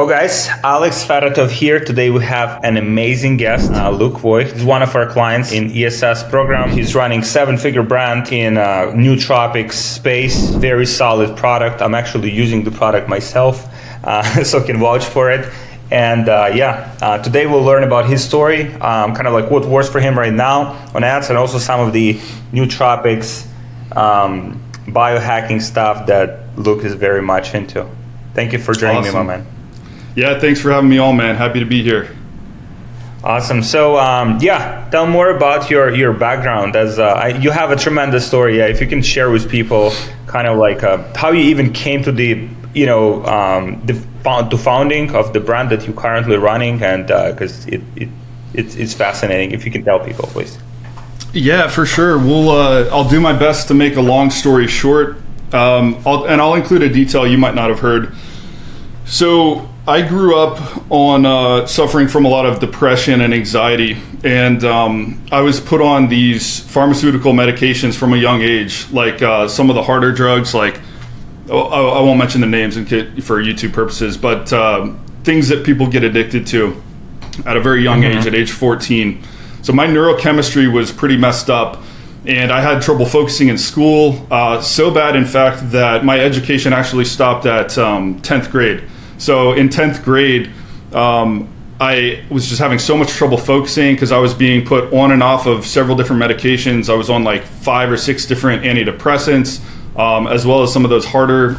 Well, guys, Alex Fedotoff here. Today we have an amazing guest, Luke Voigt. He's one of our clients in ESS program. He's running 7-figure brand in nootropics space. Very solid product. I'm actually using the product myself, so I can vouch for it. And today we'll learn about his story, kind of like what works for him right now on ads, and also some of the nootropics, biohacking stuff that Luke is very much into. Thank you for joining me, my man. Yeah, thanks for having me on, man. Happy to be here. Awesome. So, tell more about your background. As you have a tremendous story. Yeah, if you can share with people, kind of like how you even came to the founding of the brand that you're currently running, and because it's fascinating. If you can tell people, please. Yeah, for sure. I'll do my best to make a long story short. I'll include a detail you might not have heard. So I grew up on suffering from a lot of depression and anxiety, and I was put on these pharmaceutical medications from a young age, like some of the harder drugs, like I won't mention the names for YouTube purposes, but things that people get addicted to at a very young age, at age 14. So my neurochemistry was pretty messed up, and I had trouble focusing in school, so bad, in fact, that my education actually stopped at 10th grade. So in 10th grade, I was just having so much trouble focusing because I was being put on and off of several different medications. I was on like 5 or 6 different antidepressants, as well as some of those harder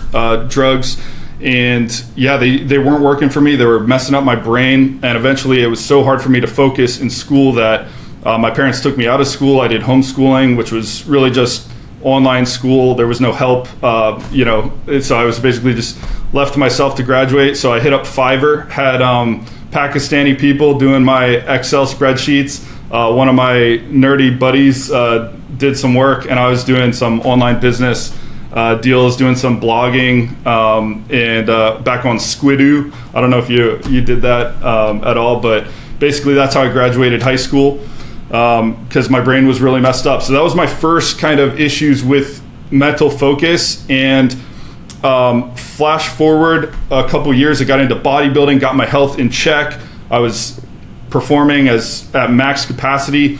drugs. And yeah, they weren't working for me. They were messing up my brain. And eventually it was so hard for me to focus in school that my parents took me out of school. I did homeschooling, which was really just online school. There was no help, so I was basically just left to myself to graduate. So I hit up Fiverr, had Pakistani people doing my Excel spreadsheets. One of my nerdy buddies did some work, and I was doing some online business deals, doing some blogging, and back on Squidoo. I don't know if you did that at all, but basically that's how I graduated high school. Because my brain was really messed up. So that was my first kind of issues with mental focus. And flash forward a couple years, I got into bodybuilding, got my health in check. I was performing at max capacity.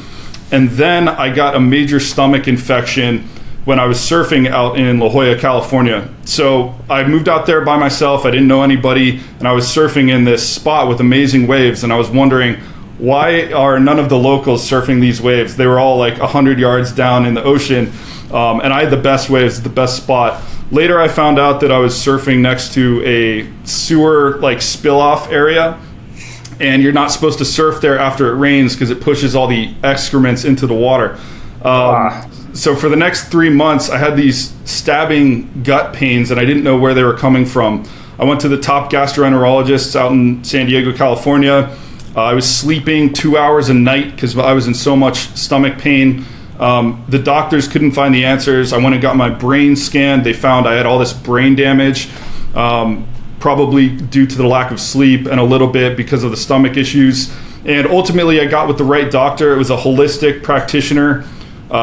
And then I got a major stomach infection when I was surfing out in La Jolla, California. So I moved out there by myself. I didn't know anybody. And I was surfing in this spot with amazing waves. And I was wondering, why are none of the locals surfing these waves? They were all like 100 yards down in the ocean, and I had the best waves, the best spot. Later, I found out that I was surfing next to a sewer like spill-off area, and you're not supposed to surf there after it rains because it pushes all the excrements into the water. So for the next 3 months, I had these stabbing gut pains, and I didn't know where they were coming from. I went to the top gastroenterologists out in San Diego, California. I was sleeping 2 hours a night because I was in so much stomach pain. The doctors couldn't find the answers. I went and got my brain scanned. They found I had all this brain damage, probably due to the lack of sleep and a little bit because of the stomach issues. And ultimately, I got with the right doctor. It was a holistic practitioner.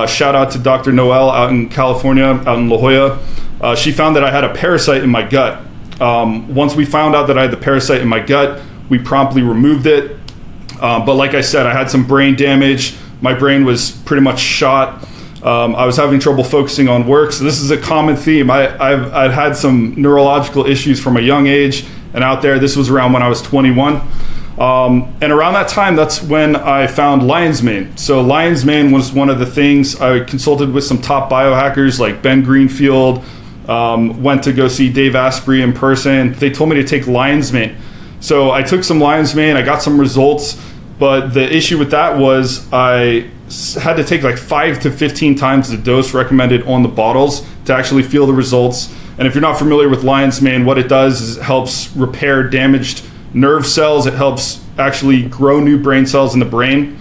Shout out to Dr. Noel out in California, out in La Jolla. She found that I had a parasite in my gut. Once we found out that I had the parasite in my gut, we promptly removed it. But like I said, I had some brain damage. My brain was pretty much shot. I was having trouble focusing on work. So this is a common theme. I've had some neurological issues from a young age and out there. This was around when I was 21. And around that time, that's when I found lion's mane. So lion's mane was one of the things. I consulted with some top biohackers like Ben Greenfield, went to go see Dave Asprey in person. They told me to take lion's mane. So I took some lion's mane, I got some results, but the issue with that was I had to take like 5 to 15 times the dose recommended on the bottles to actually feel the results. And if you're not familiar with lion's mane, what it does is it helps repair damaged nerve cells. It helps actually grow new brain cells in the brain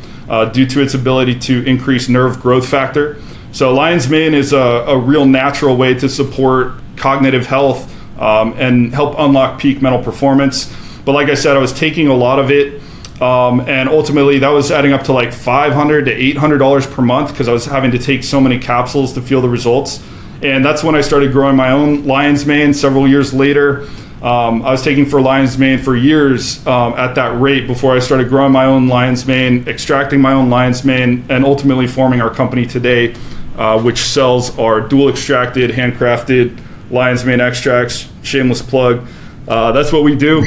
due to its ability to increase nerve growth factor. So lion's mane is a real natural way to support cognitive health and help unlock peak mental performance. But like I said, I was taking a lot of it, and ultimately that was adding up to like $500 to $800 per month because I was having to take so many capsules to feel the results. And that's when I started growing my own lion's mane several years later. I was taking for lion's mane for years at that rate before I started growing my own lion's mane, extracting my own lion's mane, and ultimately forming our company today, which sells our dual extracted, handcrafted lion's mane extracts. Shameless plug. That's what we do.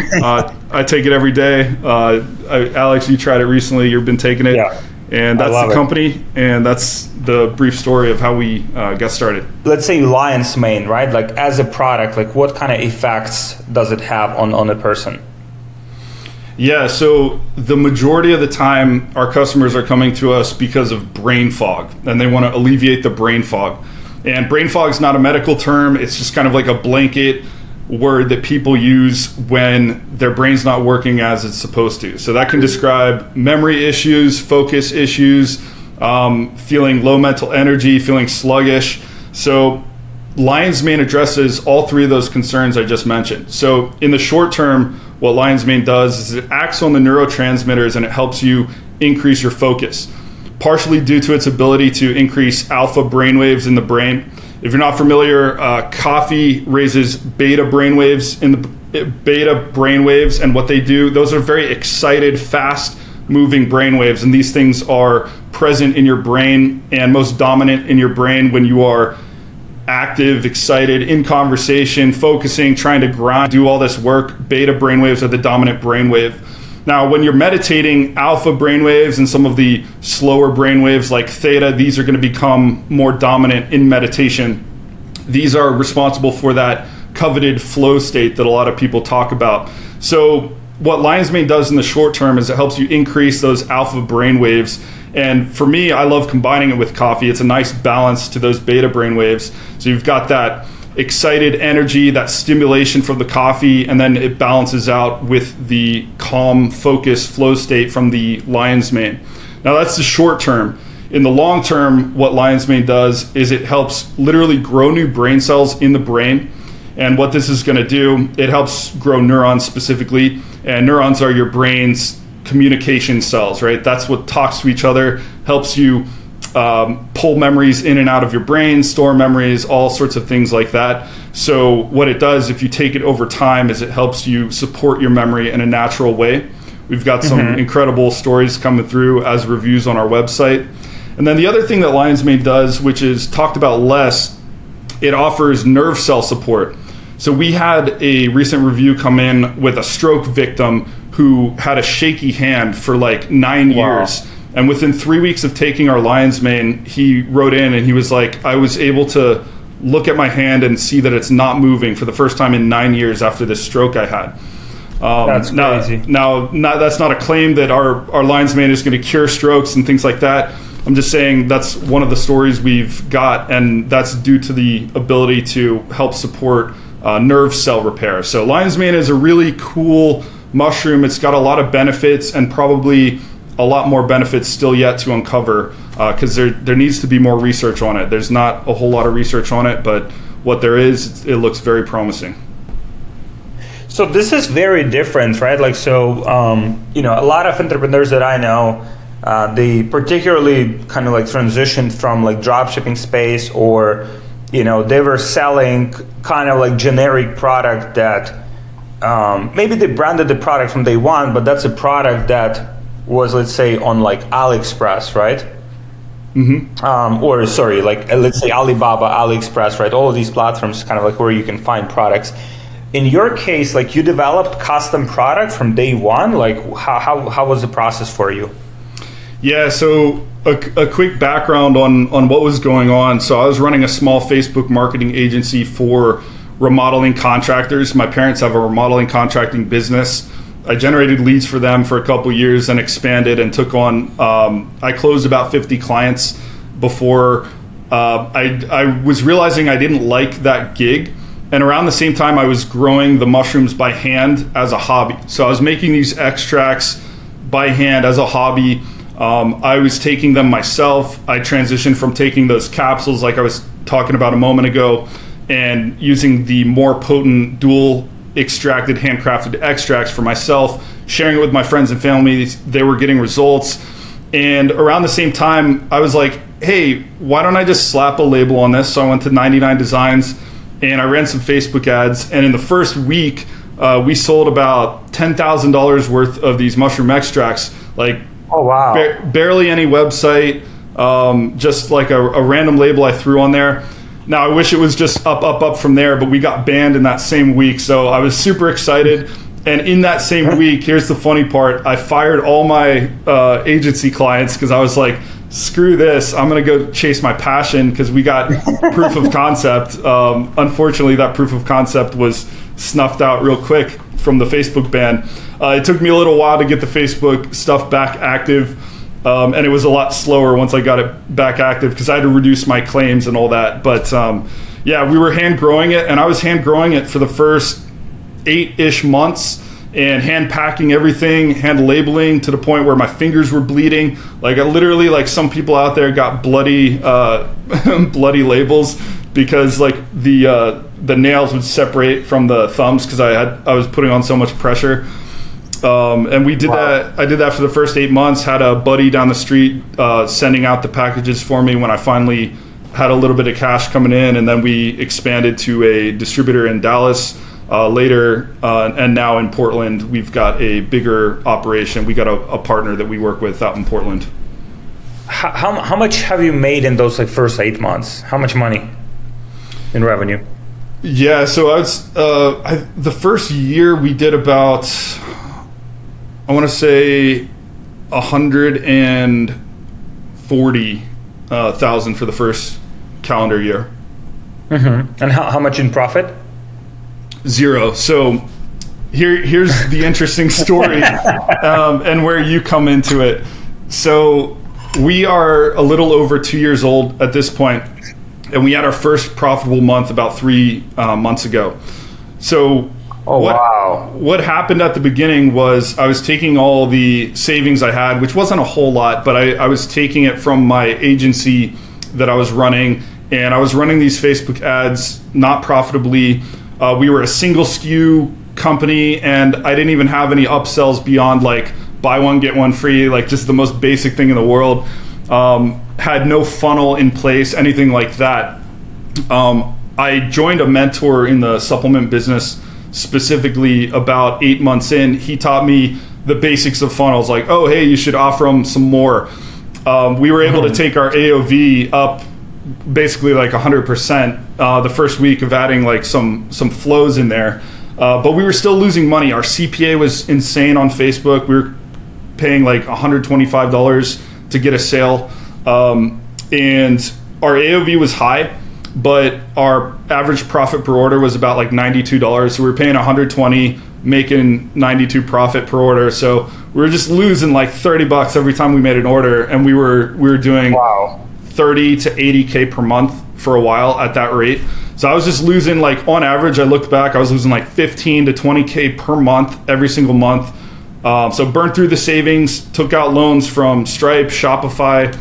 I take it every day. Alex, you tried it recently. You've been taking it. Yeah. And that's the company, and that's the brief story of how we got started. Let's say lion's mane, right? Like as a product, like what kind of effects does it have on a person? Yeah, so the majority of the time, our customers are coming to us because of brain fog, and they want to alleviate the brain fog. And brain fog is not a medical term. It's just kind of like a blanket word that people use when their brain's not working as it's supposed to. So that can describe memory issues, focus issues, feeling low mental energy, feeling sluggish. So lion's mane addresses all three of those concerns I just mentioned. So in the short term, what lion's mane does is it acts on the neurotransmitters and it helps you increase your focus, partially due to its ability to increase alpha brainwaves in the brain. If you're not familiar, coffee raises beta brainwaves and what they do, those are very excited, fast-moving brainwaves, and these things are present in your brain and most dominant in your brain when you are active, excited, in conversation, focusing, trying to grind, do all this work. Beta brainwaves are the dominant brainwave. Now, when you're meditating, alpha brainwaves and some of the slower brainwaves like theta, these are going to become more dominant in meditation. These are responsible for that coveted flow state that a lot of people talk about. So what lion's mane does in the short term is it helps you increase those alpha brainwaves. And for me, I love combining it with coffee. It's a nice balance to those beta brainwaves. So you've got that excited energy, that stimulation from the coffee, and then it balances out with the calm, focused flow state from the lion's mane. Now that's the short term. In the long term, what lion's mane does is it helps literally grow new brain cells in the brain. And what this is going to do, it helps grow neurons specifically. And neurons are your brain's communication cells, right? That's what talks to each other, helps you pull memories in and out of your brain, store memories, all sorts of things like that. So what it does, if you take it over time, is it helps you support your memory in a natural way. We've got some incredible stories coming through as reviews on our website. And then the other thing that lion's mane does, which is talked about less, it offers nerve cell support. So we had a recent review come in with a stroke victim who had a shaky hand for like 9 years. And within 3 weeks of taking our lion's mane, he wrote in and he was like, I was able to look at my hand and see that it's not moving for the first time in 9 years after this stroke I had. That's crazy. Now, that's not a claim that our lion's mane is going to cure strokes and things like that. I'm just saying that's one of the stories we've got, and that's due to the ability to help support nerve cell repair. So lion's mane is a really cool mushroom. It's got a lot of benefits and probably a lot more benefits still yet to uncover because there needs to be more research on it. There's not a whole lot of research on it, but what there is, it looks very promising. So this is very different, right? Like, so, a lot of entrepreneurs that I know, they particularly kind of like transitioned from like drop shipping space, or, they were selling kind of like generic product that maybe they branded the product from day one, but that's a product that was, let's say, on like AliExpress, right? Let's say Alibaba, AliExpress, right? All of these platforms kind of like where you can find products. In your case, like you developed custom product from day one. Like how was the process for you? Yeah, so a quick background on what was going on. So I was running a small Facebook marketing agency for remodeling contractors. My parents have a remodeling contracting business. I generated leads for them for a couple years and expanded and took on, I closed about 50 clients before I was realizing I didn't like that gig. And around the same time, I was growing the mushrooms by hand as a hobby. So I was making these extracts by hand as a hobby. I was taking them myself. I transitioned from taking those capsules like I was talking about a moment ago and using the more potent dual extracted handcrafted extracts for myself, sharing it with my friends and family. They were getting results. And around the same time, I was like, hey, why don't I just slap a label on this? So I went to 99 Designs and I ran some Facebook ads. And in the first week, we sold about $10,000 worth of these mushroom extracts. Like, oh wow, barely any website, just like a random label I threw on there. Now, I wish it was just up from there, but we got banned in that same week. So I was super excited. And in that same week, here's the funny part. I fired all my agency clients because I was like, screw this. I'm going to go chase my passion because we got proof of concept. Unfortunately, that proof of concept was snuffed out real quick from the Facebook ban. It took me a little while to get the Facebook stuff back active. And it was a lot slower once I got it back active because I had to reduce my claims and all that. But yeah, we were hand growing it, and I was hand growing it for the first 8-ish months and hand packing everything, hand labeling to the point where my fingers were bleeding. Like, I literally, like, some people out there got bloody bloody labels because like the nails would separate from the thumbs because I was putting on so much pressure. And we did that. I did that for the first 8 months. Had a buddy down the street sending out the packages for me when I finally had a little bit of cash coming in, and then we expanded to a distributor in Dallas later, and now in Portland we've got a bigger operation. We got a partner that we work with out in Portland. How much have you made in those like first 8 months? How much money in revenue? Yeah, so I was the first year we did about, I want to say 140,000 for the first calendar year. Mm-hmm. And how much in profit? 0. So here's the interesting story, and where you come into it. So we are a little over 2 years old at this point, and we had our first profitable month about 3 months ago. So what happened at the beginning was I was taking all the savings I had, which wasn't a whole lot, but I was taking it from my agency that I was running, and I was running these Facebook ads not profitably. We were a single SKU company, and I didn't even have any upsells beyond like buy one, get one free, like just the most basic thing in the world. Had no funnel in place, anything like that. I joined a mentor in the supplement business specifically about 8 months in. He taught me the basics of funnels, like, oh, hey, you should offer them some more. We were able to take our AOV up basically like 100% the first week of adding like some flows in there. But we were still losing money. Our CPA was insane on Facebook. We were paying like $125 to get a sale. And our AOV was high, but our average profit per order was about like $92. So we were paying $120, making 92 profit per order. So we were just losing like $30 every time we made an order. And we were doing 30 to 80K per month for a while at that rate. So I was just losing, like, on average, I looked back, I was losing like 15 to 20K per month, every single month. So burned through the savings, took out loans from Stripe, Shopify,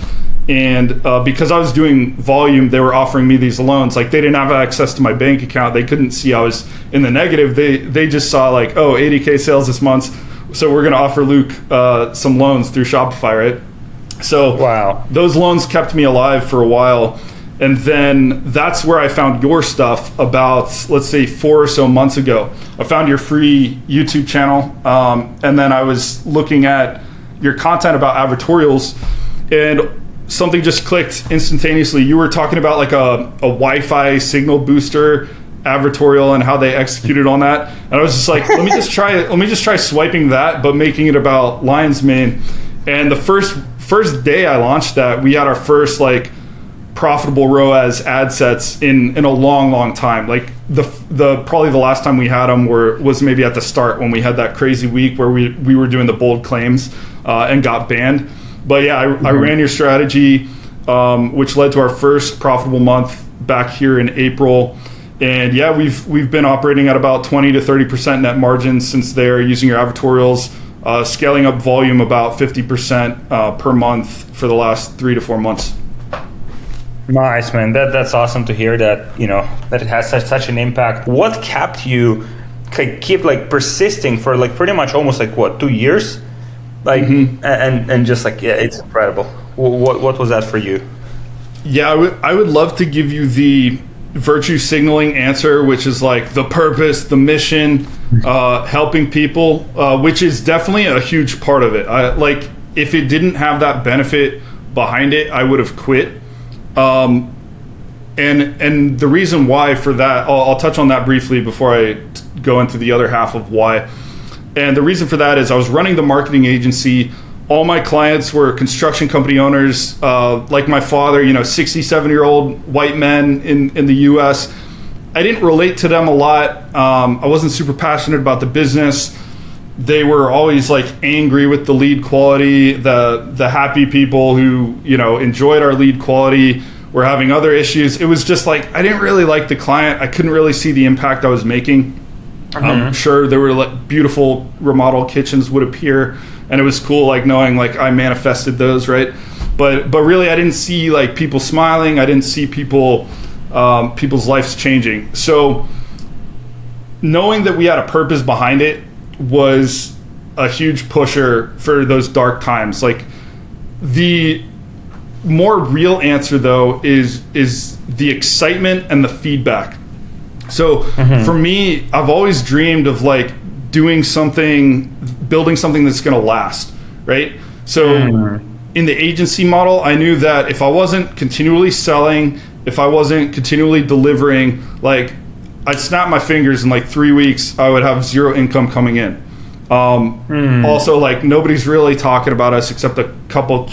and because I was doing volume, they were offering me these loans. Like, they didn't have access to my bank account. They couldn't see I was in the negative. They just saw like, oh, 80K sales this month, so we're going to offer Luke some loans through Shopify, right? So those loans kept me alive for a while. And then that's where I found your stuff about, let's say, 4 or so months ago. I found your free YouTube channel. And then I was looking at your content about advertorials, and something just clicked instantaneously. You were talking about like a Wi-Fi signal booster advertorial and how they executed on that. And I was just like, let me just try swiping that, but making it about lion's mane. And the first day I launched that, we had our first like profitable ROAS ad sets in a long time. Like the probably the last time we had them was maybe at the start when we had that crazy week where we were doing the bold claims and got banned. But yeah, I ran your strategy, which led to our first profitable month back here in April. And yeah, we've been operating at about 20 to 30% net margins since there, using your advertorials, scaling up volume about 50% per month for the last 3 to 4 months. Nice, man. That's awesome to hear that, that it has such an impact. What kept you keep like persisting for like pretty much almost like 2 years? Like, and just like, yeah, it's incredible. What was that for you? Yeah, I would love to give you the virtue signaling answer, which is like the purpose, the mission, helping people, which is definitely a huge part of it. Like if it didn't have that benefit behind it, I would have quit. And the reason why for that, I'll touch on that briefly before I go into the other half of why. And the reason for that is I was running the marketing agency. All my clients were construction company owners, like my father, 67-year-old white men in the US. I didn't relate to them a lot. I wasn't super passionate about the business. They were always like angry with the lead quality. The happy people who, enjoyed our lead quality were having other issues. It was just like, I didn't really like the client. I couldn't really see the impact I was making. I'm sure there were like beautiful remodel kitchens would appear, and it was cool like knowing like I manifested those, right? But really I didn't see like people smiling. I didn't see people's lives changing. So knowing that we had a purpose behind it was a huge pusher for those dark times. Like the more real answer though is the excitement and the feedback. So for me, I've always dreamed of like building something that's going to last, right? So in the agency model, I knew that if I wasn't continually selling, if I wasn't continually delivering, like I'd snap my fingers in like 3 weeks, I would have zero income coming in. Also, like nobody's really talking about us except a couple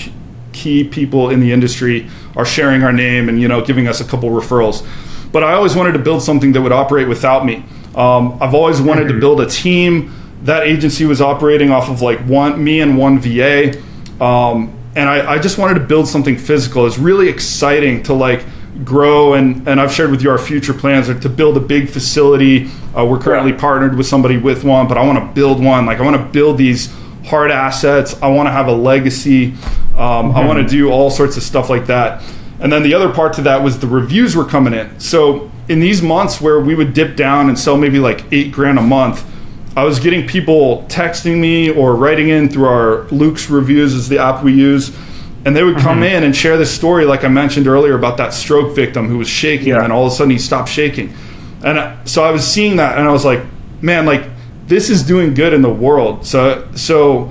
key people in the industry are sharing our name and, giving us a couple referrals. But I always wanted to build something that would operate without me. I've always wanted to build a team. That agency was operating off of like me and one VA. And I just wanted to build something physical. It's really exciting to like grow. And I've shared with you our future plans are to build a big facility. We're currently partnered with somebody with one, but I want to build one. Like I want to build these hard assets. I want to have a legacy. I want to do all sorts of stuff like that. And then the other part to that was the reviews were coming in. So in these months where we would dip down and sell maybe like $8,000 a month, I was getting people texting me or writing in through our Luke's Reviews is the app we use. And they would come in and share this story, like I mentioned earlier, about that stroke victim who was shaking and all of a sudden he stopped shaking. And so I was seeing that and I was like, man, like this is doing good in the world. So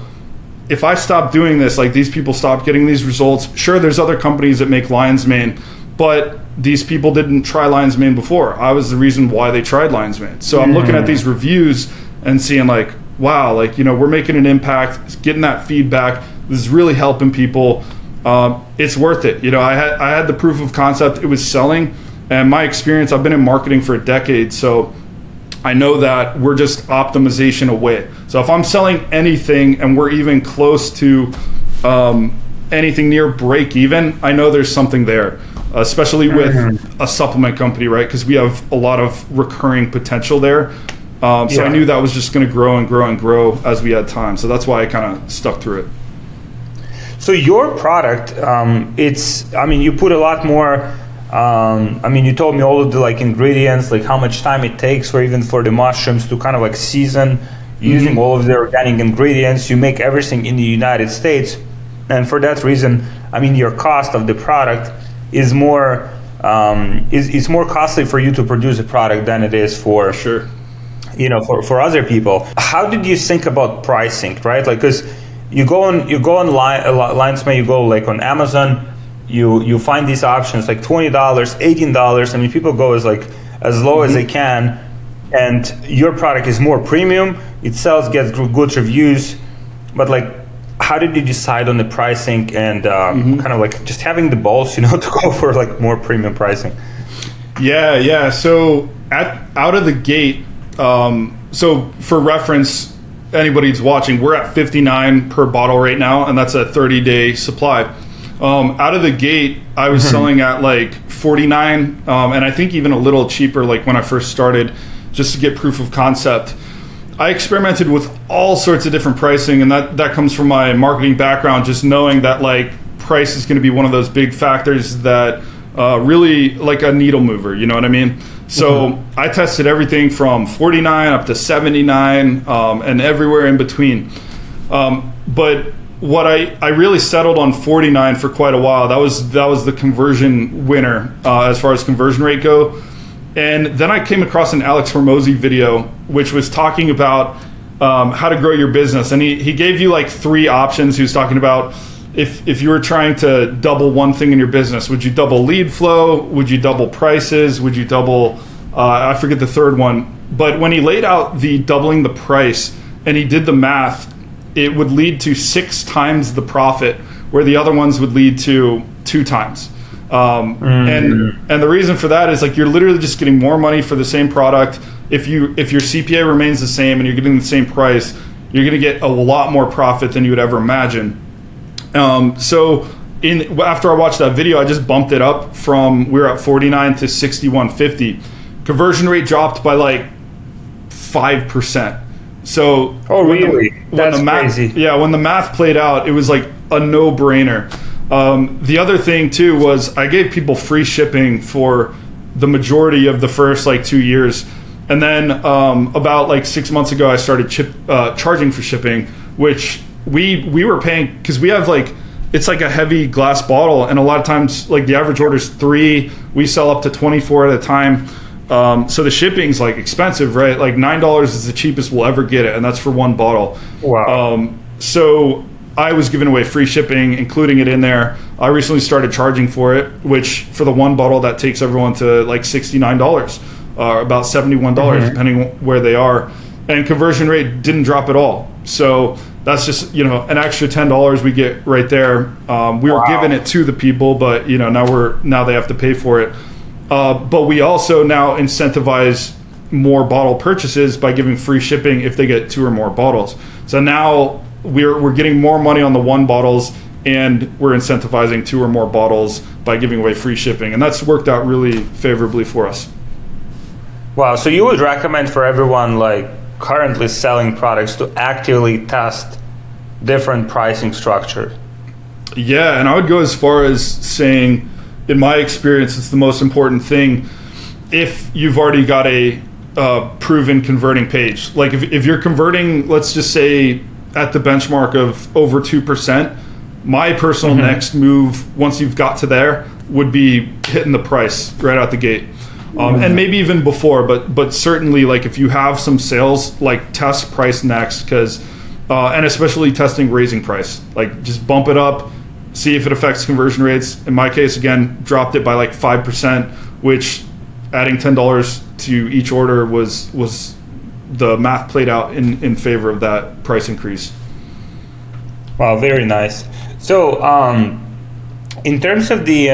if I stop doing this, like these people stop getting these results. Sure, there's other companies that make Lion's Mane, but these people didn't try Lion's Mane before. I was the reason why they tried Lion's Mane. So I'm looking at these reviews and seeing like, wow, like, we're making an impact, getting that feedback. This is really helping people. It's worth it. I had the proof of concept. It was selling. And my experience, I've been in marketing for a decade. So I know that we're just optimization away. So if I'm selling anything and we're even close to anything near break even, I know there's something there, especially with a supplement company, right? Because we have a lot of recurring potential there. So I knew that was just going to grow and grow and grow as we had time. So that's why I kind of stuck through it. So your product, you put a lot more. You told me all of the like ingredients, like how much time it takes for the mushrooms to kind of like season using all of the organic ingredients. You make everything in the United States. And for that reason, your cost of the product is more, is more costly for you to produce a product than it is for for other people. How did you think about pricing, right? Like, cause you go on Lion's Mane, you go like on Amazon, you find these options like $20, $18. People go as low as they can, and your product is more premium. It sells, gets good reviews, but like, how did you decide on the pricing and kind of like just having the balls, to go for like more premium pricing? Yeah. So out of the gate, so for reference, anybody who's watching, we're at $59 per bottle right now, and that's a 30-day supply. Out of the gate, I was selling at like $49, and I think even a little cheaper, like when I first started, just to get proof of concept. I experimented with all sorts of different pricing, and that comes from my marketing background, just knowing that like price is going to be one of those big factors that really like a needle mover, you know what I mean? So I tested everything from 49 up to 79 and everywhere in between. But what I really settled on 49 for quite a while. That was the conversion winner as far as conversion rate go. And then I came across an Alex Hormozi video, which was talking about how to grow your business. And he gave you like 3 options. He was talking about if you were trying to double one thing in your business, would you double lead flow? Would you double prices? Would you double, I forget the third one. But when he laid out the doubling the price and he did the math, it would lead to 6 times the profit, where the other ones would lead to 2 times. And the reason for that is like you're literally just getting more money for the same product. If your CPA remains the same and you're getting the same price, you're going to get a lot more profit than you would ever imagine. So after I watched that video, I just bumped it up from, we were at 49 to 61.50. Conversion rate dropped by like 5%. So really? That's crazy. Yeah, when the math played out, it was like a no-brainer. The other thing too was I gave people free shipping for the majority of the first like 2 years. And then about like 6 months ago, I started charging for shipping, which we were paying, because we have like, it's like a heavy glass bottle, and a lot of times like the average order is 3, we sell up to 24 at a time. So the shipping's like expensive, right? Like $9 is the cheapest we'll ever get it, and that's for one bottle. Wow. So I was giving away free shipping, including it in there. I recently started charging for it, which for the one bottle that takes everyone to like $69, about $71, depending where they are. And conversion rate didn't drop at all. So that's just, an extra $10 we get right there. We were giving it to the people, but now they have to pay for it. But we also now incentivize more bottle purchases by giving free shipping if they get 2 or more bottles. So now we're getting more money on the 1 bottles, and we're incentivizing 2 or more bottles by giving away free shipping, and that's worked out really favorably for us. Wow. So you would recommend for everyone like currently selling products to actively test different pricing structures? Yeah, and I would go as far as saying, in my experience, it's the most important thing if you've already got a proven converting page. Like if you're converting, let's just say at the benchmark of over 2%, my personal next move, once you've got to there, would be hitting the price right out the gate. And maybe even before, but certainly like if you have some sales, like test price next, because and especially testing raising price, like just bump it up, see if it affects conversion rates. In my case, again, dropped it by like 5%, which adding $10 to each order was the math played out in favor of that price increase. Wow, very nice. So in terms of the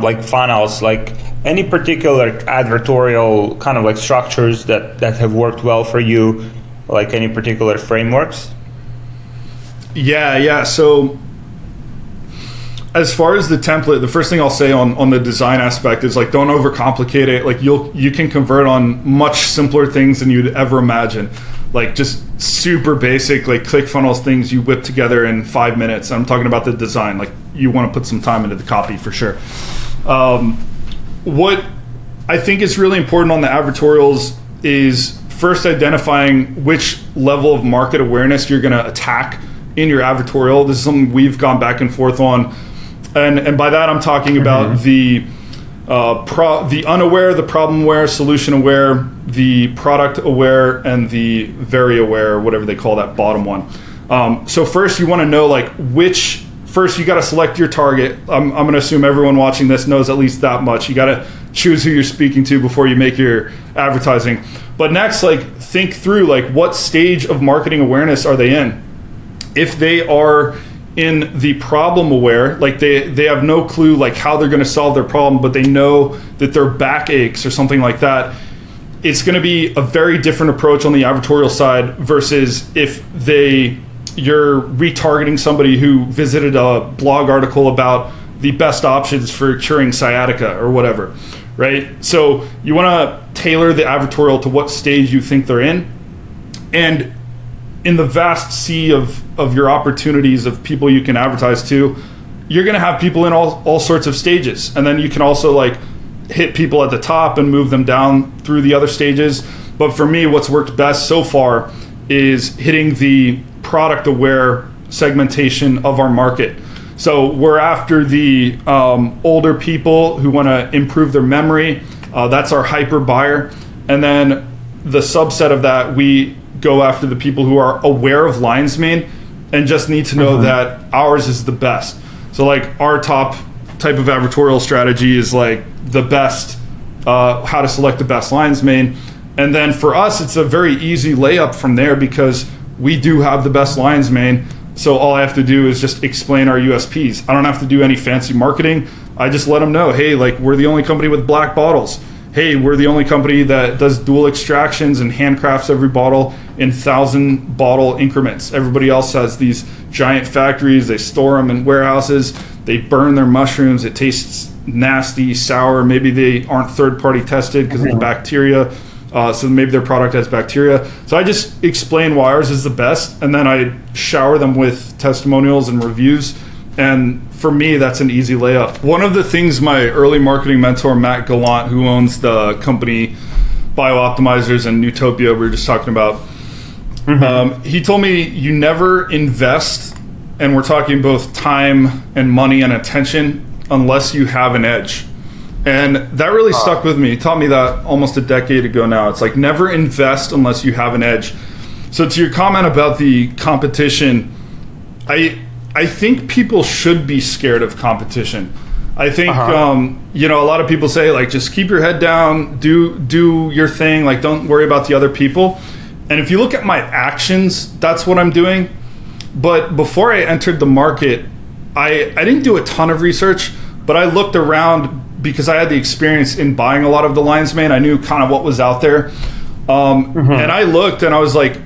like funnels, like any particular advertorial kind of like structures that have worked well for you, like any particular frameworks? Yeah. So as far as the template, the first thing I'll say on the design aspect is like, don't overcomplicate it. Like you can convert on much simpler things than you'd ever imagine. Like just super basic, like ClickFunnels things you whip together in 5 minutes. I'm talking about the design. Like you want to put some time into the copy for sure. What I think is really important on the advertorials is first identifying which level of market awareness you're going to attack in your advertorial. This is something we've gone back and forth on. And by that, I'm talking about the unaware, the problem aware, solution aware, the product aware, and the very aware, whatever they call that bottom one. So first, you want to know like first you got to select your target. I'm going to assume everyone watching this knows at least that much. You got to choose who you're speaking to before you make your advertising. But next, like think through like what stage of marketing awareness are they in? If they are in the problem aware, like they have no clue like how they're going to solve their problem, but they know that their back aches or something like that, it's going to be a very different approach on the advertorial side versus if you're retargeting somebody who visited a blog article about the best options for curing sciatica or whatever, right? So you want to tailor the advertorial to what stage you think they're in. And in the vast sea of your opportunities of people you can advertise to, you're going to have people in all sorts of stages. And then you can also like hit people at the top and move them down through the other stages. But for me, what's worked best so far is hitting the product aware segmentation of our market. So we're after the older people who want to improve their memory That's our hyper buyer. And then the subset of that, we go after the people who are aware of lion's mane and just need to know that ours is the best. So like our top type of advertorial strategy is like the best, how to select the best lion's mane. And then for us, it's a very easy layup from there because we do have the best lion's mane. So all I have to do is just explain our USPs. I don't have to do any fancy marketing. I just let them know, hey, like we're the only company with black bottles. Hey, we're the only company that does dual extractions and handcrafts every bottle in 1,000 bottle increments. Everybody else has these giant factories. They store them in warehouses. They burn their mushrooms. It tastes nasty, sour. Maybe they aren't third-party tested because of the bacteria. So maybe their product has bacteria. So I just explain why ours is the best, and then I shower them with testimonials and reviews. And for me, that's an easy layup. One of the things my early marketing mentor, Matt Gallant, who owns the company Biooptimizers and Newtopia we were just talking about, he told me you never invest, and we're talking both time and money and attention, unless you have an edge. And that really stuck with me. He taught me that almost a decade ago now. It's like never invest unless you have an edge. So to your comment about the competition, I think people should be scared of competition. I think, a lot of people say, like, just keep your head down, do your thing, like, don't worry about the other people. And if you look at my actions, that's what I'm doing. But before I entered the market, I didn't do a ton of research, but I looked around because I had the experience in buying a lot of the lion's mane. I knew kind of what was out there. And I looked and I was like,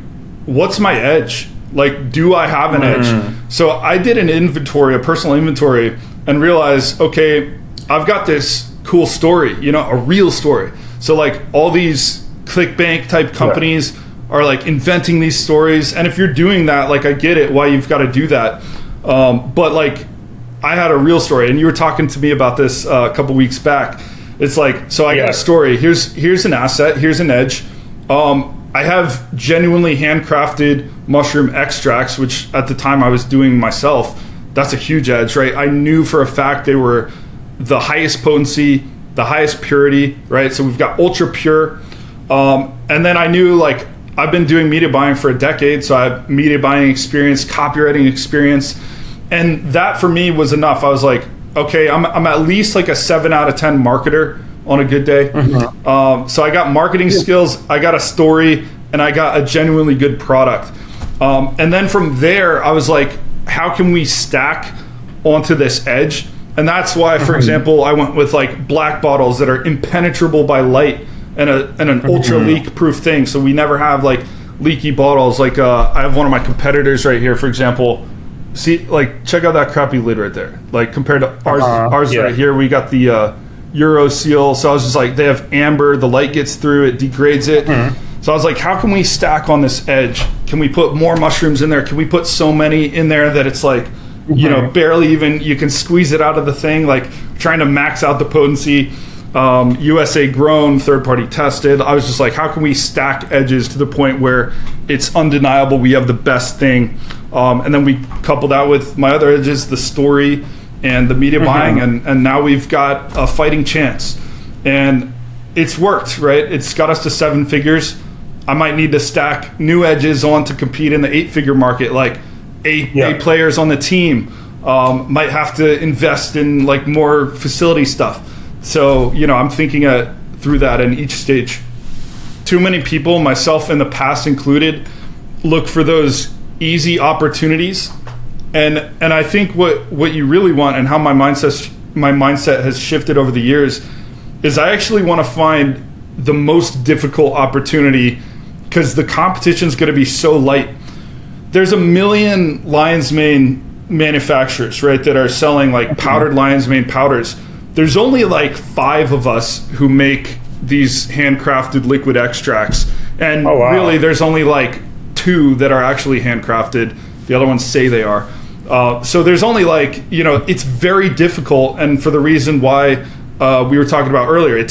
what's my edge? Like, do I have an edge? So I did an inventory, a personal inventory, and realized, okay, I've got this cool story, a real story. So like all these ClickBank type companies are like inventing these stories. And if you're doing that, like I get it, why you've got to do that. But like I had a real story, and you were talking to me about this a couple weeks back. It's like, so I got a story. Here's an asset. Here's an edge. I have genuinely handcrafted mushroom extracts, which at the time I was doing myself. That's a huge edge, right? I knew for a fact they were the highest potency, the highest purity, right? So we've got ultra pure. And then I knew, like, I've been doing media buying for a decade, so I have media buying experience, copywriting experience. And that for me was enough. I was like, okay, I'm at least like a 7 out of 10 marketer on a good day. So I got marketing skills, I got a story, and I got a genuinely good product. And then from there, I was like, how can we stack onto this edge? And that's why, for example, I went with like black bottles that are impenetrable by light and an ultra leak proof thing. So we never have like leaky bottles. Like I have one of my competitors right here, for example. See, like, check out that crappy lid right there. Like compared to ours right here, we got the Euro seal. So I was just like, they have amber, the light gets through, it degrades it. So I was like, how can we stack on this edge? Can we put more mushrooms in there? Can we put so many in there that it's like, barely even, you can squeeze it out of the thing, like trying to max out the potency. USA grown, third party tested. I was just like, how can we stack edges to the point where it's undeniable we have the best thing? And then we coupled that with my other edges, the story and the media buying, and now we've got a fighting chance. And it's worked, right? It's got us to 7 figures. I might need to stack new edges on to compete in the 8-figure market, like eight players on the team. Might have to invest in like more facility stuff. So, I'm thinking through that in each stage. Too many people, myself in the past included, look for those easy opportunities. And I think what you really want, and how my mindset has shifted over the years, is I actually want to find the most difficult opportunity, because the competition is going to be so light. There's 1 million lion's mane manufacturers, right, that are selling like powdered lion's mane powders. There's only like 5 of us who make these handcrafted liquid extracts. And really there's only like 2 that are actually handcrafted. The other ones say they are. So there's only like, it's very difficult. And for the reason why we were talking about earlier,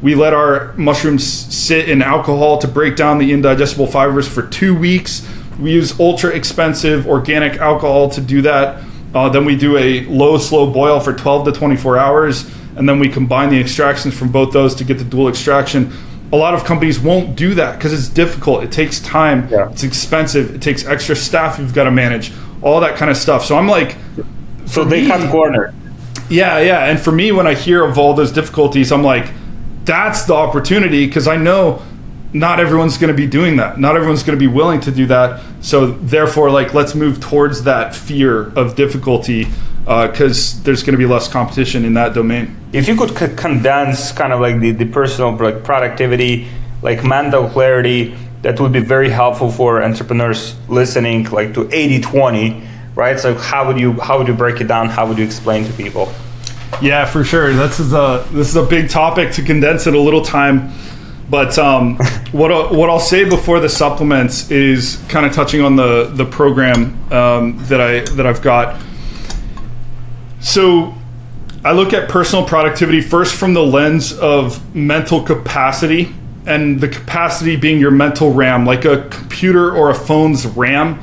we let our mushrooms sit in alcohol to break down the indigestible fibers for 2 weeks. We use ultra expensive organic alcohol to do that. Then we do a low, slow boil for 12 to 24 hours. and then we combine the extractions from both those to get the dual extraction. A lot of companies won't do that because it's difficult. It takes time. Yeah. It's expensive. It takes extra staff you've got to manage, all that kind of stuff. So I'm like... So they cut corner. Yeah. And for me, when I hear of all those difficulties, I'm like, that's the opportunity, because I know not everyone's going to be doing that. Not everyone's going to be willing to do that. So therefore, like, let's move towards that fear of difficulty, because there's going to be less competition in that domain. If you could condense kind of like the personal like productivity, like mental clarity, that would be very helpful for entrepreneurs listening, like to 80-20, right? So how would you break it down? How would you explain to people? Yeah, for sure. This is a big topic to condense in a little time. But what I'll say before the supplements is kind of touching on the program that I've got. So I look at personal productivity first from the lens of mental capacity, and the capacity being your mental RAM, like a computer or a phone's RAM.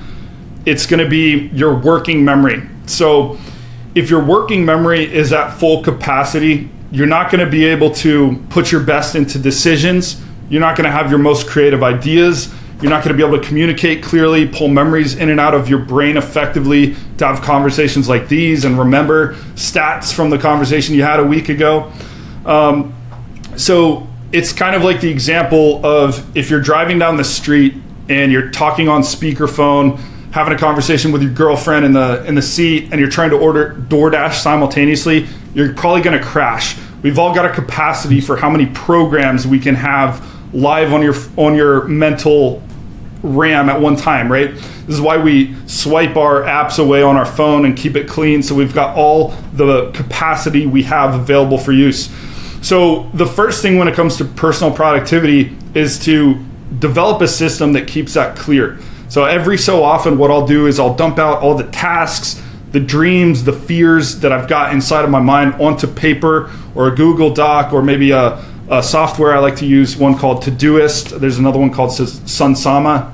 It's going to be your working memory. So if your working memory is at full capacity, you're not going to be able to put your best into decisions. You're not going to have your most creative ideas. You're not going to be able to communicate clearly, pull memories in and out of your brain effectively to have conversations like these and remember stats from the conversation you had a week ago. So it's kind of like the example of if you're driving down the street and you're talking on speakerphone, having a conversation with your girlfriend in the seat, and you're trying to order DoorDash simultaneously, you're probably going to crash. We've all got a capacity for how many programs we can have live on your mental RAM at one time, right? This is why we swipe our apps away on our phone and keep it clean, so we've got all the capacity we have available for use. So the first thing when it comes to personal productivity is to develop a system that keeps that clear. So every so often what I'll do is I'll dump out all the tasks, the dreams, the fears that I've got inside of my mind onto paper or a Google Doc, or maybe a software I like to use, one called Todoist. There's another one called Sunsama.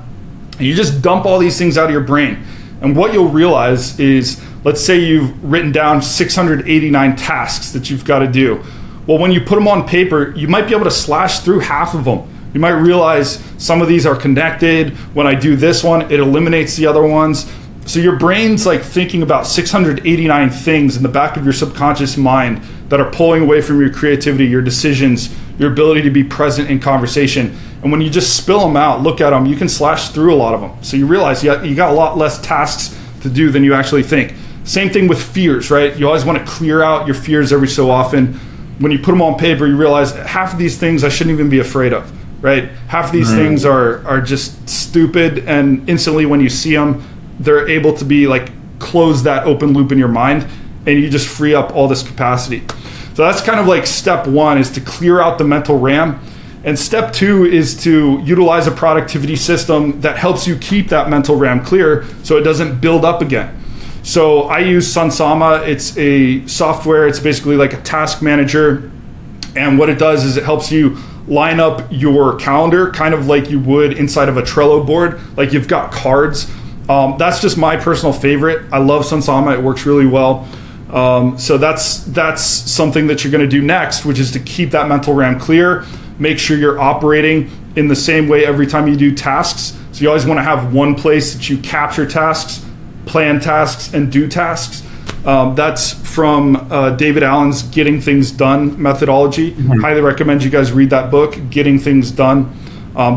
And you just dump all these things out of your brain. And what you'll realize is, let's say you've written down 689 tasks that you've got to do. Well, when you put them on paper, you might be able to slash through half of them. You might realize some of these are connected. When I do this one, it eliminates the other ones. So your brain's like thinking about 689 things in the back of your subconscious mind that are pulling away from your creativity, your decisions, your ability to be present in conversation. And when you just spill them out, look at them, you can slash through a lot of them. So you realize you got a lot less tasks to do than you actually think. Same thing with fears, right? You always want to clear out your fears every so often. When you put them on paper, you realize half of these things I shouldn't even be afraid of, right? Half of these things are just stupid, and instantly when you see them, they're able to be like, close that open loop in your mind, and you just free up all this capacity. So that's kind of like step one, is to clear out the mental RAM. And step two is to utilize a productivity system that helps you keep that mental RAM clear so it doesn't build up again. So I use Sunsama. It's a software. It's basically like a task manager. And what it does is it helps you line up your calendar kind of like you would inside of a Trello board. Like you've got cards. That's just my personal favorite. I love Sunsama. It works really well. So that's something that you're going to do next, which is to keep that mental RAM clear. Make sure you're operating in the same way every time you do tasks. So you always want to have one place that you capture tasks, plan tasks, and do tasks. That's from David Allen's Getting Things Done methodology. Highly recommend you guys read that book, Getting Things Done.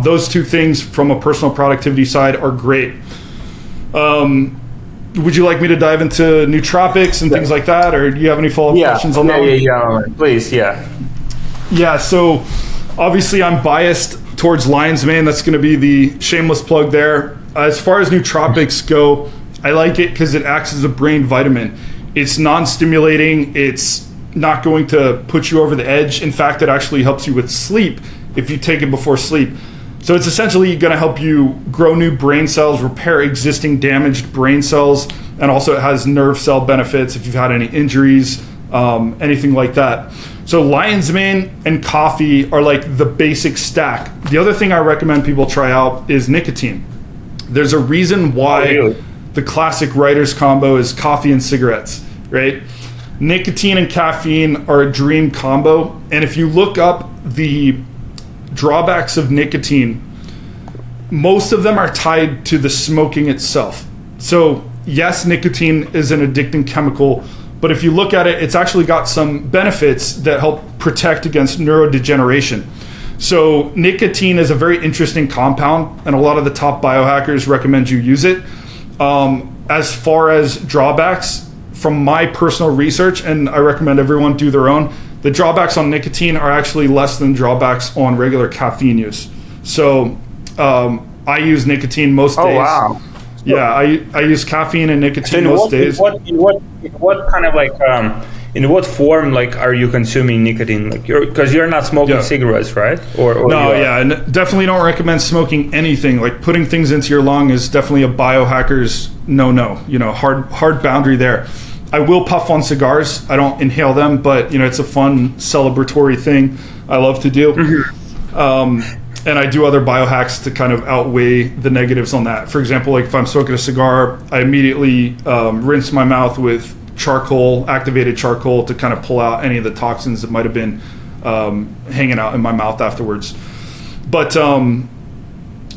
Those two things from a personal productivity side are great. Would you like me to dive into nootropics and things like that, or do you have any follow-up questions on that? Yeah, please, Yeah, so obviously I'm biased towards lion's mane. That's going to be the shameless plug there. As far as nootropics go, I like it because it acts as a brain vitamin. It's non-stimulating. It's not going to put you over the edge. In fact, it actually helps you with sleep if you take it before sleep. So it's essentially going to help you grow new brain cells, repair existing damaged brain cells, and also it has nerve cell benefits if you've had any injuries, anything like that. So lion's mane and coffee are like the basic stack. The other thing I recommend people try out is nicotine. There's a reason why the classic writer's combo is coffee and cigarettes, right? nicotine and caffeine are a dream combo. And if you look up the drawbacks of nicotine, most of them are tied to the smoking itself. So yes, nicotine is an addicting chemical, but if you look at it, it's actually got some benefits that help protect against neurodegeneration. So nicotine is a very interesting compound, and a lot of the top biohackers recommend you use it. As far as drawbacks, from my personal research, and I recommend everyone do their own, the drawbacks on nicotine are actually less than drawbacks on regular caffeine use. So I use nicotine most days. Oh, wow. Yeah, I use caffeine and nicotine most days. In what kind of like in what form like are you consuming nicotine? Like because you're not smoking cigarettes, right? Or no, yeah, and definitely don't recommend smoking anything. Like putting things into your lung is definitely a biohacker's no. You know, hard boundary there. I will puff on cigars. I don't inhale them, but you know, it's a fun celebratory thing I love to do. And I do other biohacks to kind of outweigh the negatives on that. For example, like if I'm smoking a cigar, I immediately rinse my mouth with charcoal, activated charcoal, to kind of pull out any of the toxins that might have been hanging out in my mouth afterwards. But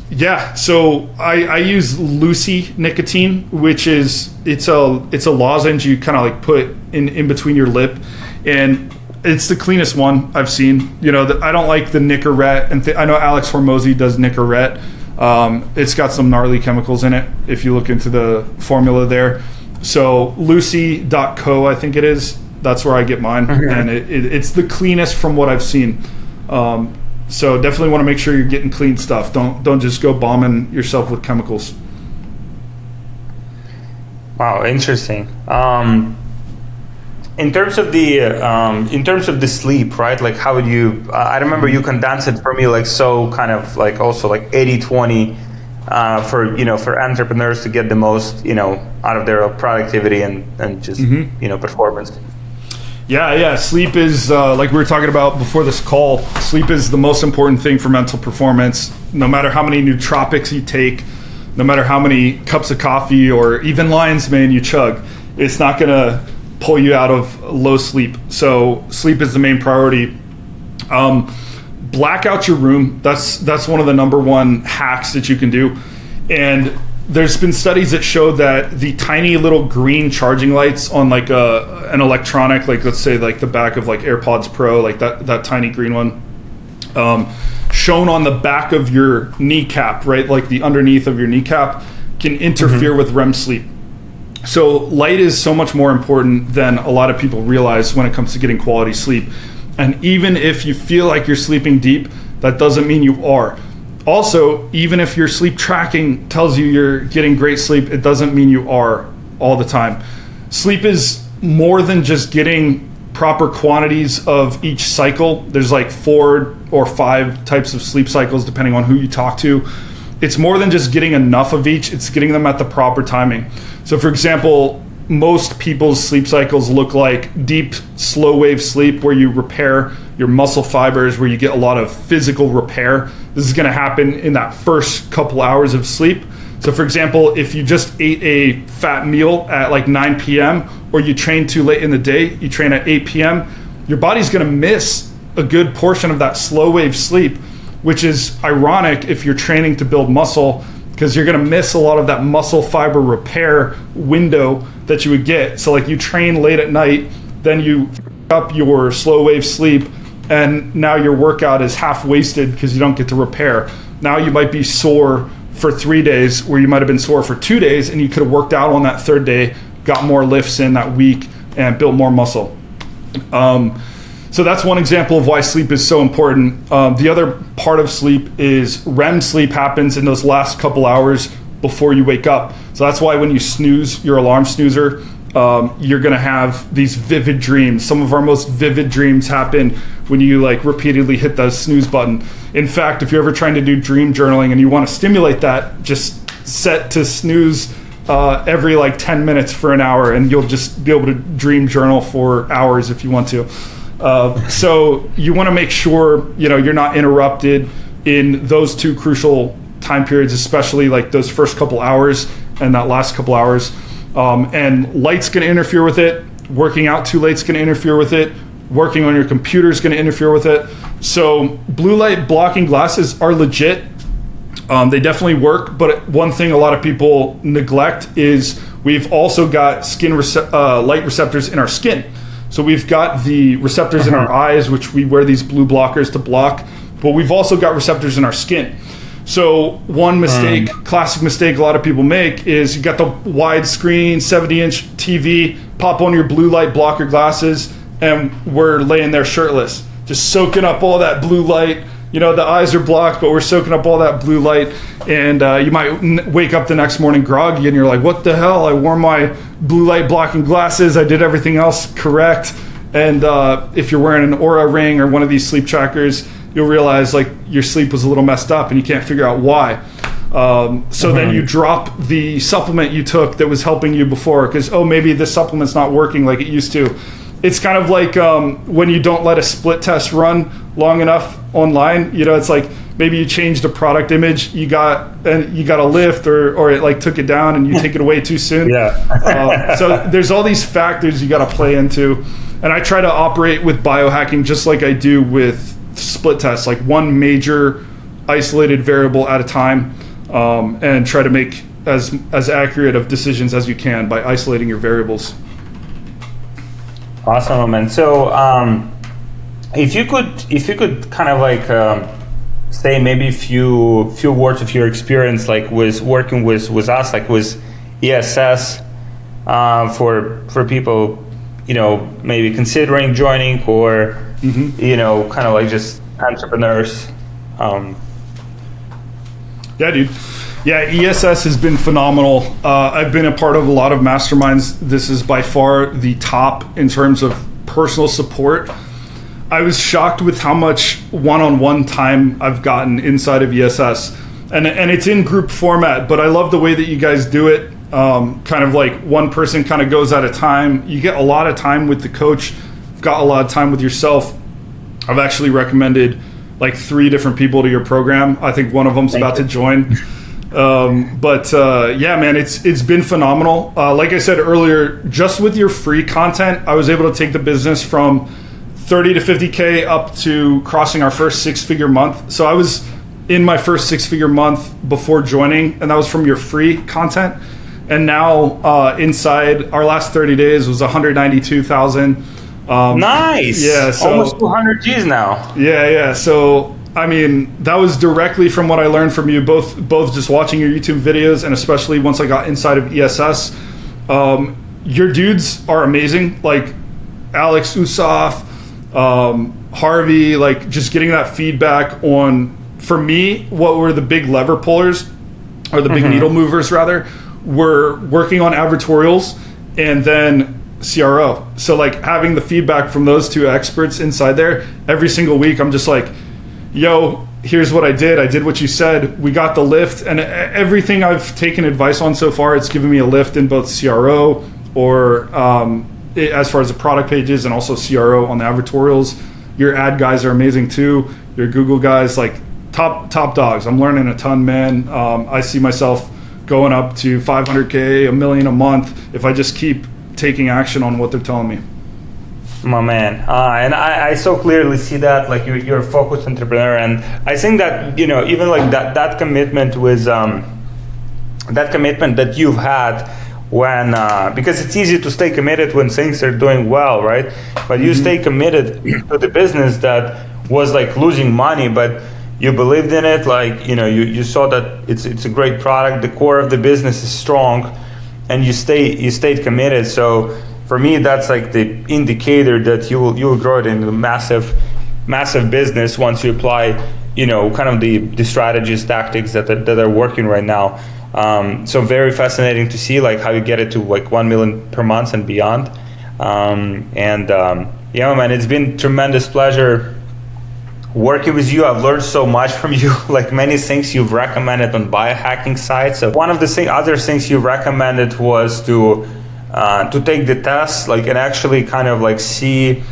yeah, so I use Lucy nicotine, which is it's a lozenge you kind of like put in between your lip, and it's the cleanest one I've seen. You know, I don't like the Nicorette, and I know Alex Hormozy does Nicorette. It's got some gnarly chemicals in it if you look into the formula there. So Lucy.co, I think it is. That's where I get mine, and it's the cleanest from what I've seen. So definitely want to make sure you're getting clean stuff. Don't just go bombing yourself with chemicals. Wow, interesting. In terms of the sleep, right? Like how would you? I remember you condensed it for me, like so kind of like also like 80-20 for entrepreneurs to get the most out of their productivity and just performance. Yeah. Sleep is, like we were talking about before this call, sleep is the most important thing for mental performance. No matter how many nootropics you take, no matter how many cups of coffee or even lion's mane you chug, it's not going to pull you out of low sleep. So sleep is the main priority. Black out your room. That's one of the number one hacks that you can do. And there's been studies that show that the tiny little green charging lights on like an electronic, like let's say like the back of like AirPods Pro, like that tiny green one, shown on the back of your kneecap, right? Like the underneath of your kneecap, can interfere with REM sleep. So light is so much more important than a lot of people realize when it comes to getting quality sleep. And even if you feel like you're sleeping deep, that doesn't mean you are. Also, even if your sleep tracking tells you you're getting great sleep, it doesn't mean you are all the time. Sleep is more than just getting proper quantities of each cycle. There's like 4 or 5 types of sleep cycles depending on who you talk to. It's more than just getting enough of each, it's getting them at the proper timing. So for example, most people's sleep cycles look like deep, slow wave sleep where you repair your muscle fibers, where you get a lot of physical repair. This is going to happen in that first couple hours of sleep. So for example, if you just ate a fat meal at like 9 p.m. or you train too late in the day, you train at 8 p.m., your body's going to miss a good portion of that slow wave sleep, which is ironic if you're training to build muscle, because you're going to miss a lot of that muscle fiber repair window that you would get. So like you train late at night, then you up your slow wave sleep, and now your workout is half wasted because you don't get to repair. Now you might be sore for 3 days where you might have been sore for 2 days, and you could have worked out on that third day, got more lifts in that week, and built more muscle. So that's one example of why sleep is so important. The other part of sleep is REM sleep happens in those last couple hours before you wake up. So that's why when you snooze your alarm snoozer, you're going to have these vivid dreams. Some of our most vivid dreams happen when you like repeatedly hit the snooze button. In fact, if you're ever trying to do dream journaling and you want to stimulate that, just set to snooze every like 10 minutes for an hour, and you'll just be able to dream journal for hours if you want to. So you want to make sure you're not interrupted in those two crucial time periods, especially like those first couple hours and that last couple hours. And light's going to interfere with it. working out too late is going to interfere with it. Working on your computer is going to interfere with it. So blue light blocking glasses are legit. They definitely work, but one thing a lot of people neglect is we've also got light receptors in our skin. So we've got the receptors in our eyes, which we wear these blue blockers to block, but we've also got receptors in our skin. So one mistake, classic mistake a lot of people make is you got the widescreen 70-inch TV, pop on your blue light blocker glasses, and we're laying there shirtless, just soaking up all that blue light. You know, the eyes are blocked, but we're soaking up all that blue light. And you might wake up the next morning groggy and you're like, what the hell? I wore my blue light blocking glasses. I did everything else correct. And if you're wearing an Oura ring or one of these sleep trackers, you'll realize like your sleep was a little messed up and you can't figure out why. Then you drop the supplement you took that was helping you before because, maybe this supplement's not working like it used to. It's kind of like when you don't let a split test run long enough online. You know, it's like maybe you changed a product image, you got a lift or it like took it down and you take it away too soon. Yeah. So there's all these factors you got to play into. And I try to operate with biohacking just like I do with split tests, like one major isolated variable at a time, and try to make as accurate of decisions as you can by isolating your variables. Awesome, man. So, if you could kind of like say maybe a few words of your experience, like with working with us, like with ESS, for people, you know, maybe considering joining or you know, kind of like just entrepreneurs. Yeah, dude. Yeah, ESS has been phenomenal. I've been a part of a lot of masterminds. This is by far the top in terms of personal support. I was shocked with how much one-on-one time I've gotten inside of ESS. And it's in group format, but I love the way that you guys do it. Kind of like one person kind of goes at a time. You get a lot of time with the coach. You've got a lot of time with yourself. I've actually recommended like 3 different people to your program. I think one of them's about to join. Yeah, man, it's been phenomenal. Like I said earlier, just with your free content, I was able to take the business from 30 to 50K up to crossing our first 6-figure month. So I was in my first 6-figure month before joining, and that was from your free content. And now inside our last 30 days was 192,000. Nice. Yeah, so almost 200 G's now. Yeah. So I mean, that was directly from what I learned from you, both just watching your YouTube videos and especially once I got inside of ESS. Your dudes are amazing, like Alex Usaf, Harvey, like just getting that feedback on, for me, what were the big lever pullers, or the big needle movers rather, were working on advertorials and then CRO. So like having the feedback from those 2 experts inside there, every single week I'm just like, yo, here's what I did what you said, we got the lift, and everything I've taken advice on so far, it's given me a lift in both CRO or as far as the product pages, and also CRO on the advertorials. Your ad guys are amazing too. Your Google guys, like top dogs. I'm learning a ton, man. I see myself going up to 500K, $1 million a month if I just keep taking action on what they're telling me. My man, and I so clearly see that, like you're a focused entrepreneur, and I think that, you know, even like that commitment was that commitment that you've had when because it's easy to stay committed when things are doing well, right? But you stay committed to the business that was like losing money, but you believed in it, like, you know, you saw that it's a great product, the core of the business is strong, and you stayed committed. So for me, that's like the indicator that you will grow it into a massive business once you apply, you know, kind of the strategies, tactics that are working right now. So very fascinating to see like how you get it to like 1 million per month and beyond. Yeah, man, it's been tremendous pleasure working with you. I've learned so much from you, like many things you've recommended on biohacking sites. So one of the other things you recommended was to take the test, like, and actually kind of like see,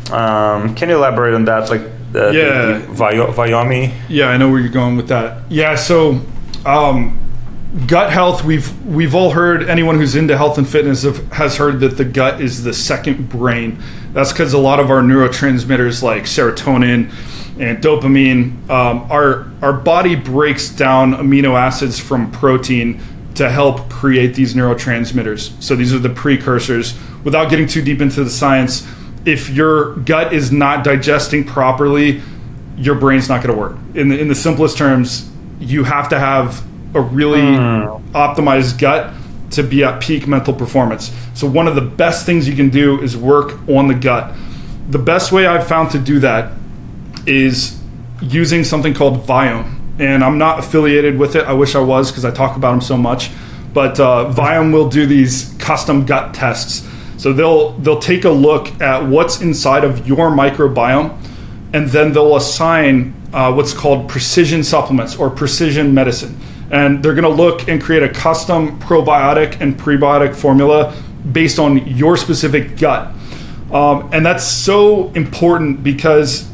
can you elaborate on that? Like the Viomi? Yeah, I know where you're going with that. Yeah, so gut health, we've all heard, anyone who's into health and fitness has heard that the gut is the second brain. That's because a lot of our neurotransmitters like serotonin and dopamine, our body breaks down amino acids from protein to help create these neurotransmitters. So these are the precursors. Without getting too deep into the science, if your gut is not digesting properly, your brain's not going to work. In the simplest terms, you have to have a really optimized gut to be at peak mental performance. So one of the best things you can do is work on the gut. The best way I've found to do that is using something called Viome. And I'm not affiliated with it. I wish I was, because I talk about them so much. But Viome will do these custom gut tests. So they'll take a look at what's inside of your microbiome, and then they'll assign what's called precision supplements or precision medicine. And they're going to look and create a custom probiotic and prebiotic formula based on your specific gut. And that's so important because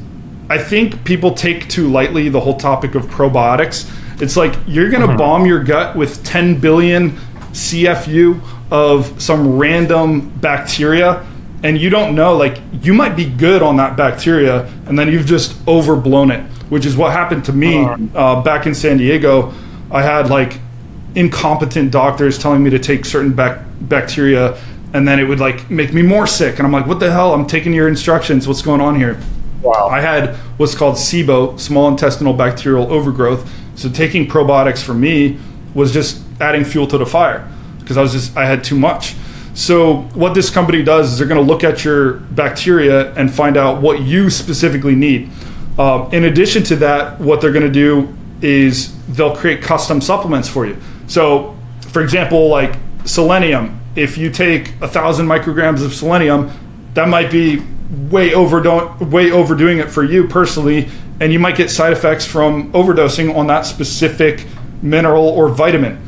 I think people take too lightly the whole topic of probiotics. It's like you're going to bomb your gut with 10 billion CFU of some random bacteria, and you don't know, like, you might be good on that bacteria, and then you've just overblown it, which is what happened to me back in San Diego. I had like incompetent doctors telling me to take certain bacteria, and then it would like make me more sick. And I'm like, what the hell? I'm taking your instructions. What's going on here? Wow. I had what's called SIBO, small intestinal bacterial overgrowth. So taking probiotics for me was just adding fuel to the fire because I had too much. So what this company does is they're going to look at your bacteria and find out what you specifically need. In addition to that, what they're going to do is they'll create custom supplements for you. So for example, like selenium, if you take 1,000 micrograms of selenium, that might be way overdoing it for you personally, and you might get side effects from overdosing on that specific mineral or vitamin.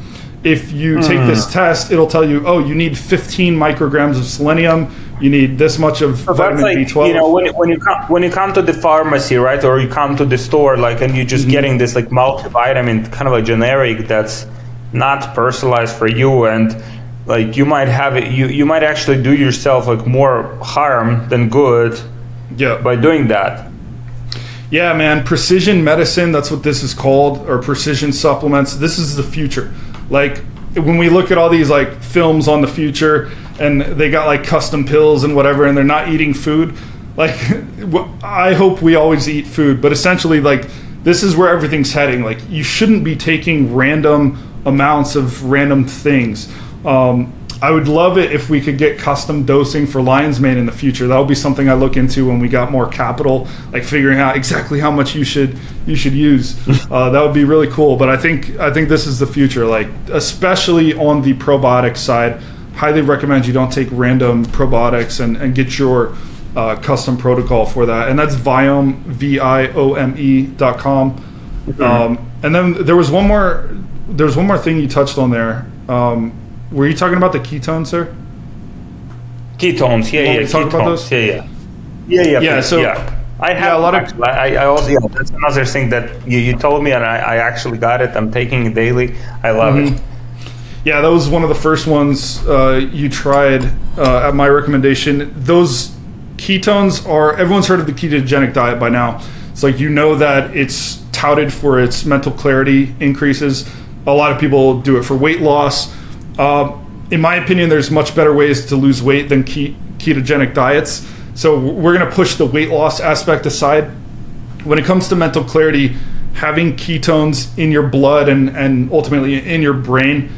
If you take this test, it'll tell you, oh, you need 15 micrograms of selenium, you need this much of vitamin B12. You know, when you come to the pharmacy, right, or you come to the store, like, and you're just getting this like multivitamin, kind of a generic that's not personalized for you, and like you might have it, you might actually do yourself like more harm than good by doing that. Yeah, man, precision medicine, that's what this is called, or precision supplements. This is the future. Like when we look at all these like films on the future and they got like custom pills and whatever, and they're not eating food, like I hope we always eat food, but essentially like this is where everything's heading. Like you shouldn't be taking random amounts of random things. I would love it if we could get custom dosing for lion's mane in the future. That would be something I look into when we got more capital, like figuring out exactly how much you should use. That would be really cool. But I think this is the future, like especially on the probiotic side. Highly recommend you don't take random probiotics and get your custom protocol for that. And that's Viome, Viome.com. And then there was one more thing you touched on there. Were you talking about the ketones, sir? Ketones, yeah. Talk about those? Yeah. I have a lot of. I also that's another thing that you told me, and I actually got it. I'm taking it daily. I love it. Yeah, that was one of the first ones you tried at my recommendation. Those ketones everyone's heard of the ketogenic diet by now. It's like, you know that it's touted for its mental clarity increases. A lot of people do it for weight loss. In my opinion, there's much better ways to lose weight than ketogenic diets. So we're going to push the weight loss aspect aside. When it comes to mental clarity, having ketones in your blood and ultimately in your brain,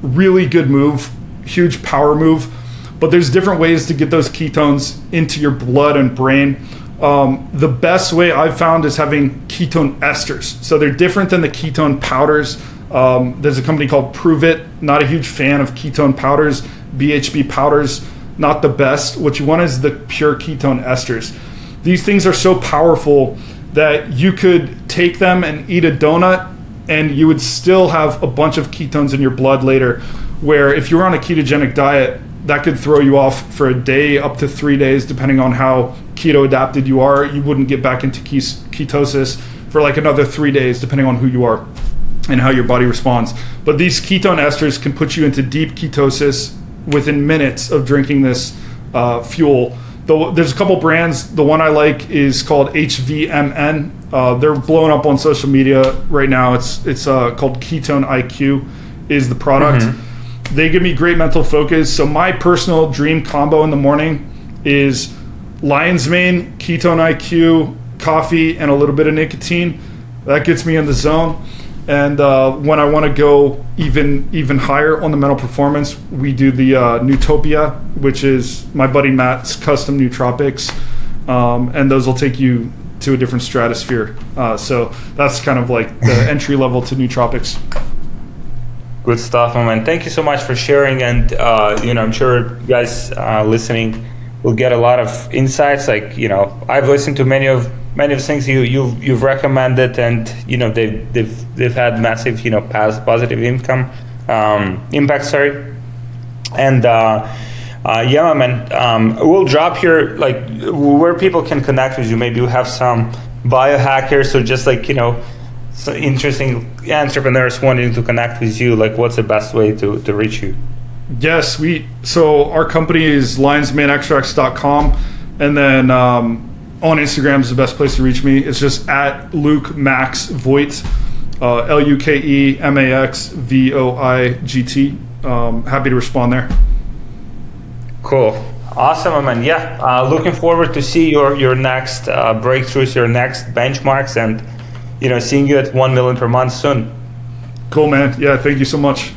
really good move, huge power move. But there's different ways to get those ketones into your blood and brain. The best way I've found is having ketone esters. So they're different than the ketone powders. There's a company called Prove It. Not a huge fan of ketone powders. BHB powders, not the best. What you want is the pure ketone esters. These things are so powerful that you could take them and eat a donut and you would still have a bunch of ketones in your blood later, where if you were on a ketogenic diet, that could throw you off for a day up to 3 days, depending on how keto adapted you are. You wouldn't get back into ketosis for like another 3 days, depending on who you are. and how your body responds. But these ketone esters can put you into deep ketosis within minutes of drinking this fuel. There's a couple brands. The one I like is called HVMN. They're blowing up on social media right now. It's called Ketone IQ is the product. They give me great mental focus. So my personal dream combo in the morning is lion's mane, Ketone IQ, coffee, and a little bit of nicotine. That gets me in the zone. And when I want to go even higher on the mental performance, we do the Nootopia, which is my buddy Matt's custom nootropics, and those will take you to a different stratosphere. So that's kind of like the entry level to nootropics. Good stuff, my man. Thank you so much for sharing, and I'm sure you guys listening will get a lot of insights. Like, I've listened to many of the things you've recommended, and they've had massive positive impact. Sorry, and yeah, man. We'll drop here where people can connect with you. Maybe you have some biohackers or just so interesting entrepreneurs wanting to connect with you. Like, what's the best way to reach you? Yes, so our company is lionsmaneextracts.com, and then on Instagram is the best place to reach me. It's just at Luke Max Voigt, LUKEMAXVOIGT. Happy to respond there. Cool. Awesome, man. Yeah, looking forward to see your next breakthroughs, your next benchmarks, and seeing you at 1 million per month soon. Cool, man. Yeah, thank you so much.